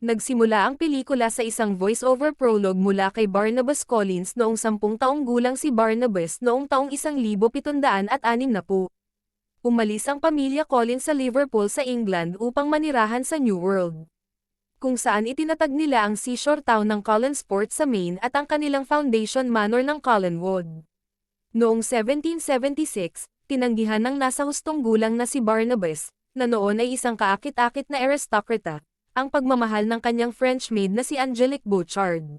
Nagsimula ang pelikula sa isang voice-over prologue mula kay Barnabas Collins noong 10 taong gulang si Barnabas noong taong 1760. Umalis ang pamilya Collins sa Liverpool sa England upang manirahan sa New World, kung saan itinatag nila ang seashore town ng Collinsport sa Maine at ang kanilang foundation manor ng Collinwood. Noong 1776, tinanggihan ng nasa hustong gulang na si Barnabas, na noon ay isang kaakit-akit na aristokrata, ang pagmamahal ng kanyang French maid na si Angelique Bouchard.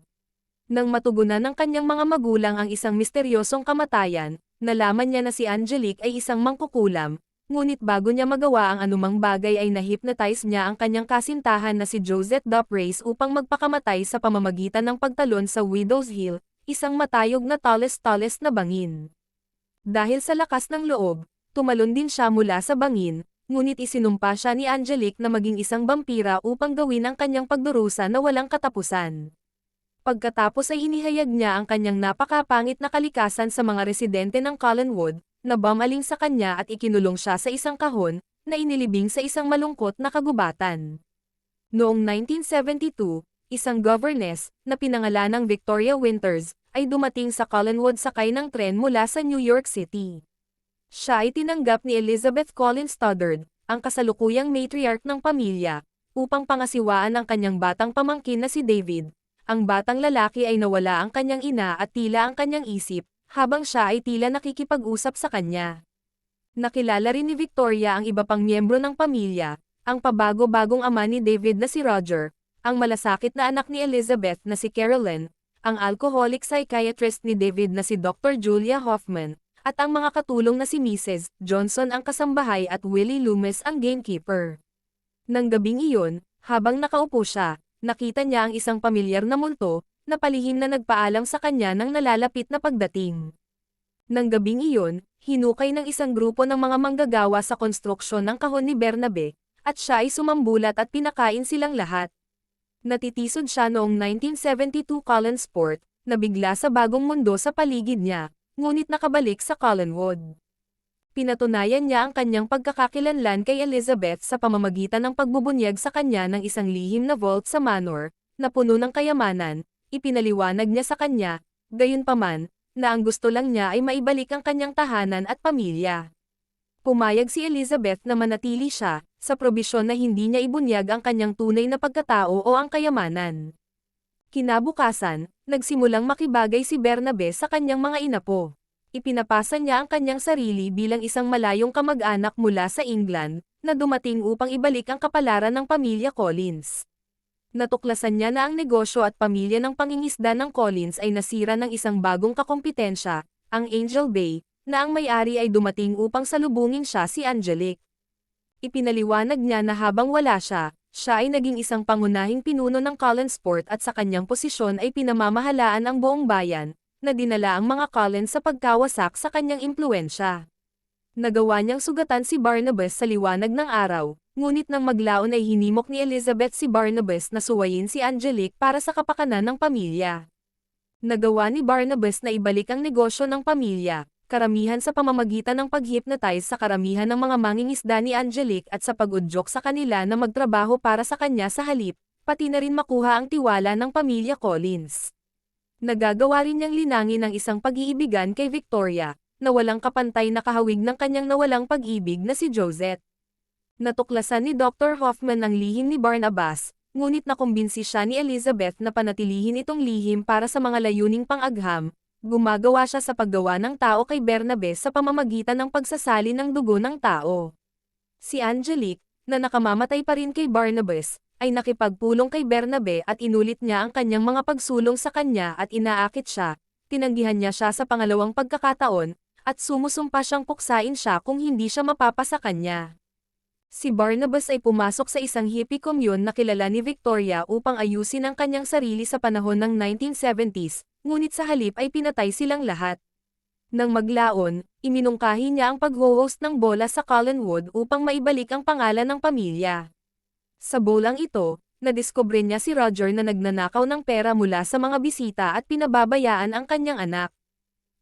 Nang matugunan ng kanyang mga magulang ang isang misteryosong kamatayan, nalaman niya na si Angelique ay isang mangkukulam, ngunit bago niya magawa ang anumang bagay ay na-hypnotize niya ang kanyang kasintahan na si Josette Duprace upang magpakamatay sa pamamagitan ng pagtalon sa Widow's Hill, isang matayog na tallest na bangin. Dahil sa lakas ng loob, tumalon din siya mula sa bangin, ngunit isinumpa siya ni Angelique na maging isang vampira upang gawin ang kanyang pagdurusa na walang katapusan. Pagkatapos ay inihayag niya ang kanyang napakapangit na kalikasan sa mga residente ng Collinwood, na bumaling sa kanya at ikinulong siya sa isang kahon, na inilibing sa isang malungkot na kagubatan. Noong 1972, isang governess, na pinangalanang Victoria Winters, ay dumating sa Collinwood sakay ng tren mula sa New York City. Siya ay tinanggap ni Elizabeth Collins Stoddard, ang kasalukuyang matriarch ng pamilya, upang pangasiwaan ang kanyang batang pamangkin na si David. Ang batang lalaki ay nawala ang kanyang ina at tila ang kanyang isip, habang siya ay tila nakikipag-usap sa kanya. Nakilala rin ni Victoria ang iba pang miyembro ng pamilya, ang pabago-bagong ama ni David na si Roger, ang malasakit na anak ni Elizabeth na si Carolyn, ang alcoholic psychiatrist ni David na si Dr. Julia Hoffman, at ang mga katulong na si Mrs. Johnson ang kasambahay at Willie Loomis ang gamekeeper. Nang gabing iyon, habang nakaupo siya, nakita niya ang isang pamilyar na multo, na palihim na nagpaalam sa kanya ng nalalapit na pagdating. Nang gabing iyon, hinukay ng isang grupo ng mga manggagawa sa konstruksyon ng kahon ni Bernabe, at siya ay sumambulat at pinakain silang lahat. Natitisod siya noong 1972 Collinsport, na bigla sa bagong mundo sa paligid niya, ngunit nakabalik sa Collinwood. Pinatunayan niya ang kanyang pagkakakilanlan kay Elizabeth sa pamamagitan ng pagbubunyag sa kanya ng isang lihim na vault sa manor, na puno ng kayamanan. Ipinaliwanag niya sa kanya, gayunpaman, na ang gusto lang niya ay maibalik ang kanyang tahanan at pamilya. Pumayag si Elizabeth na manatili siya, sa probisyon na hindi niya ibunyag ang kanyang tunay na pagkatao o ang kayamanan. Kinabukasan, nagsimulang makibagay si Bernabe sa kanyang mga inapo. Ipinapasa niya ang kanyang sarili bilang isang malayong kamag-anak mula sa England, na dumating upang ibalik ang kapalaran ng pamilya Collins. Natuklasan niya na ang negosyo at pamilya ng pangingisda ng Collins ay nasira ng isang bagong kakompetensya, ang Angel Bay, na ang may-ari ay dumating upang salubungin siya si Angelique. Ipinaliwanag niya na habang wala siya ay naging isang pangunahing pinuno ng Collinsport at sa kanyang posisyon ay pinamamahalaan ang buong bayan, na dinala ang mga Collins sa pagkawasak sa kanyang impluwensya. Nagawa niyang sugatan si Barnabas sa liwanag ng araw, ngunit nang maglaon ay hinimok ni Elizabeth si Barnabas na suwayin si Angelique para sa kapakanan ng pamilya. Nagawa ni Barnabas na ibalik ang negosyo ng pamilya, karamihan sa pamamagitan ng pag-hypnotize sa karamihan ng mga mangingisda ni Angelique at sa pag-udyok sa kanila na magtrabaho para sa kanya sa halip, pati na rin makuha ang tiwala ng pamilya Collins. Nagagawa rin niyang linangin ang isang pag-iibigan kay Victoria, na walang kapantay na kahawig ng kanyang nawalang pag-ibig na si Josette. Natuklasan ni Dr. Hoffman ang lihim ni Barnabas, ngunit nakumbinsi siya ni Elizabeth na panatilihin itong lihim para sa mga layuning pang-agham. Gumagawa siya sa paggawa ng tao kay Bernabe sa pamamagitan ng pagsasali ng dugo ng tao. Si Angelique, na nakamamatay pa rin kay Barnabas, ay nakipagpulong kay Bernabe at inulit niya ang kanyang mga pagsulong sa kanya at inaakit siya. Tinanggihan niya siya sa pangalawang pagkakataon, at sumusumpa siyang puksain siya kung hindi siya mapapasa kanya. Si Barnabas ay pumasok sa isang hippie commune na kilala ni Victoria upang ayusin ang kanyang sarili sa panahon ng 1970s, ngunit sa halip ay pinatay silang lahat. Nang maglaon, iminungkahi niya ang pag-host ng bola sa Collinwood upang maibalik ang pangalan ng pamilya. Sa bolang ito, nadiskubre niya si Roger na nagnanakaw ng pera mula sa mga bisita at pinababayaan ang kanyang anak.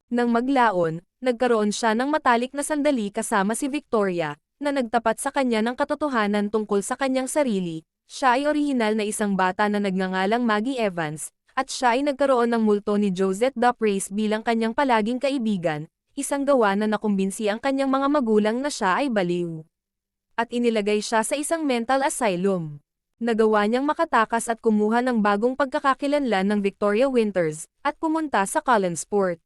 Nang maglaon, nagkaroon siya ng matalik na sandali kasama si Victoria, na nagtapat sa kanya ng katotohanan tungkol sa kanyang sarili. Siya ay orihinal na isang bata na nagngangalang Maggie Evans, at siya ay nagkaroon ng multo ni Josette Duprace bilang kanyang palaging kaibigan, isang gawa na nakumbinsi ang kanyang mga magulang na siya ay baliw. At inilagay siya sa isang mental asylum. Nagawa niyang makatakas at kumuha ng bagong pagkakakilanlan ng Victoria Winters, at pumunta sa Collinsport.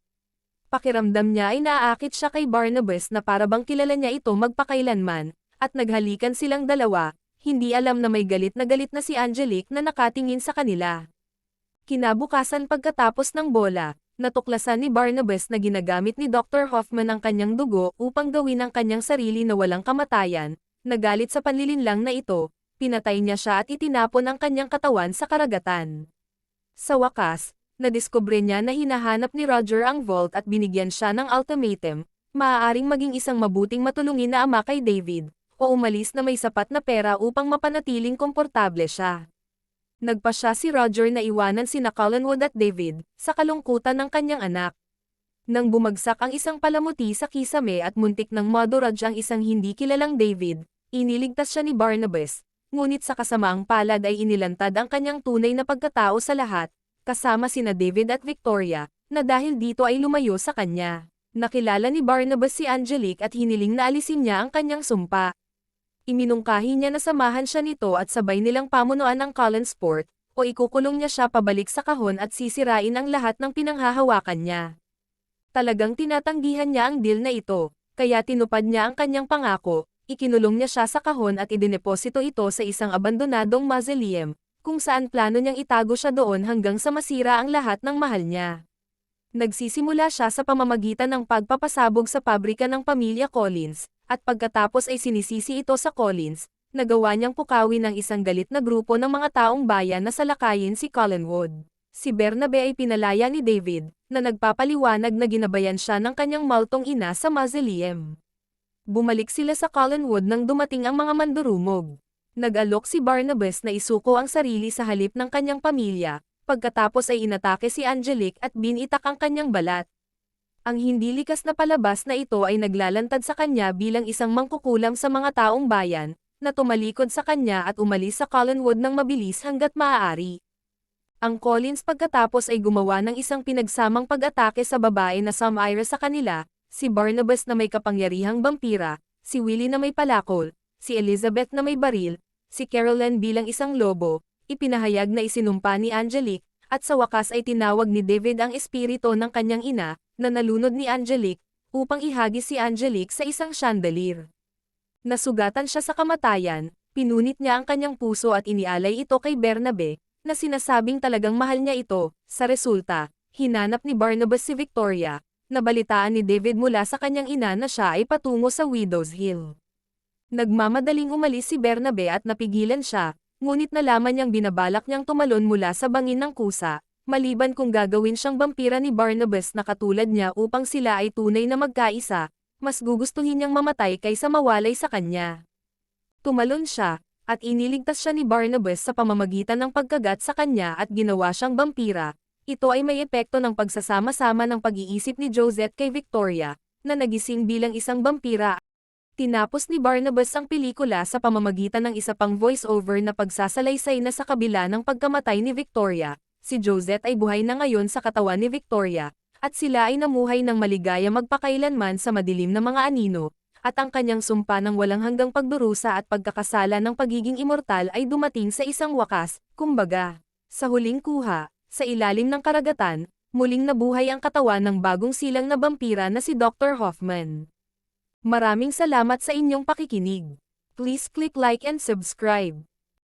Pakiramdam niya ay naaakit siya kay Barnabas na parabang kilala niya ito magpakailanman, at naghalikan silang dalawa, hindi alam na may galit na si Angelique na nakatingin sa kanila. Kinabukasan pagkatapos ng bola, natuklasan ni Barnabas na ginagamit ni Dr. Hoffman ang kanyang dugo upang gawin ang kanyang sarili na walang kamatayan. Nagalit sa panlilinlang na ito, pinatay niya siya at itinapon ang kanyang katawan sa karagatan. Sa wakas, nadiskubre niya na hinahanap ni Roger ang vault at binigyan siya ng ultimatum, maaaring maging isang mabuting matulungin na ama kay David, o umalis na may sapat na pera upang mapanatiling komportable siya. Nagpasya si Roger na iwanan sina Collinwood at David, sa kalungkutan ng kanyang anak. Nang bumagsak ang isang palamuti sa kisame at muntik ng maduraj ang isang hindi kilalang David, iniligtas siya ni Barnabas, ngunit sa kasamaang palad ay inilantad ang kanyang tunay na pagkatao sa lahat, kasama sina David at Victoria, na dahil dito ay lumayo sa kanya. Nakilala ni Barnabas si Angelique at hiniling na alisin niya ang kanyang sumpa. Iminungkahi niya na samahan siya nito at sabay nilang pamunuan ang Collinsport, o ikukulong niya siya pabalik sa kahon at sisirain ang lahat ng pinanghahawakan niya. Talagang tinatanggihan niya ang deal na ito, kaya tinupad niya ang kanyang pangako, ikinulong niya siya sa kahon at idineposito ito sa isang abandonadong mausoleum, kung saan plano niyang itago siya doon hanggang sa masira ang lahat ng mahal niya. Nagsisimula siya sa pamamagitan ng pagpapasabog sa pabrika ng pamilya Collins, at pagkatapos ay sinisisi ito sa Collins, nagawa niyang pukawin ng isang galit na grupo ng mga taong bayan na salakayin si Collinwood. Si Bernabe ay pinalaya ni David, na nagpapaliwanag na ginabayan siya ng kanyang maltong ina sa mausoleum. Bumalik sila sa Collinwood nang dumating ang mga mandurumog. Nag-alok si Barnabas na isuko ang sarili sa halip ng kanyang pamilya, pagkatapos ay inatake si Angelique at binitak ang kanyang balat. Ang hindi likas na palabas na ito ay naglalantad sa kanya bilang isang mangkukulam sa mga taong bayan, na tumalikod sa kanya at umalis sa Collinwood ng mabilis hanggat maaari. Ang Collins pagkatapos ay gumawa ng isang pinagsamang pag-atake sa babae na sumira sa kanila, si Barnabas na may kapangyarihang vampira, si Willie na may palakol, si Elizabeth na may baril, si Caroline bilang isang lobo, ipinahayag na isinumpa ni Angelique, at sa wakas ay tinawag ni David ang espiritu ng kanyang ina, na nalunod ni Angelique, upang ihagis si Angelique sa isang chandelier. Nasugatan siya sa kamatayan, pinunit niya ang kanyang puso at inialay ito kay Bernabe, na sinasabing talagang mahal niya ito. Sa resulta, hinanap ni Barnabas si Victoria, nabalitaan ni David mula sa kanyang ina na siya ay patungo sa Widow's Hill. Nagmamadaling umalis si Bernabe at napigilan siya, ngunit nalaman niyang binabalak niyang tumalon mula sa bangin ng kusa, maliban kung gagawin siyang vampira ni Barnabas na katulad niya upang sila ay tunay na magkaisa, mas gugustuhin niyang mamatay kaysa mawalay sa kanya. Tumalon siya, at iniligtas siya ni Barnabas sa pamamagitan ng pagkagat sa kanya at ginawa siyang vampira. Ito ay may epekto ng pagsasama-sama ng pag-iisip ni Josette kay Victoria, na nagising bilang isang vampira. Tinapos ni Barnabas ang pelikula sa pamamagitan ng isa pang voice-over na pagsasalaysay na sa kabila ng pagkamatay ni Victoria, si Josette ay buhay na ngayon sa katawan ni Victoria, at sila ay namuhay ng maligaya magpakailanman sa madilim na mga anino, at ang kanyang sumpa ng walang hanggang pagdurusa at pagkakasala ng pagiging immortal ay dumating sa isang wakas, kumbaga. Sa huling kuha, sa ilalim ng karagatan, muling nabuhay ang katawan ng bagong silang na vampira na si Dr. Hoffman. Maraming salamat sa inyong pakikinig. Please click like and subscribe.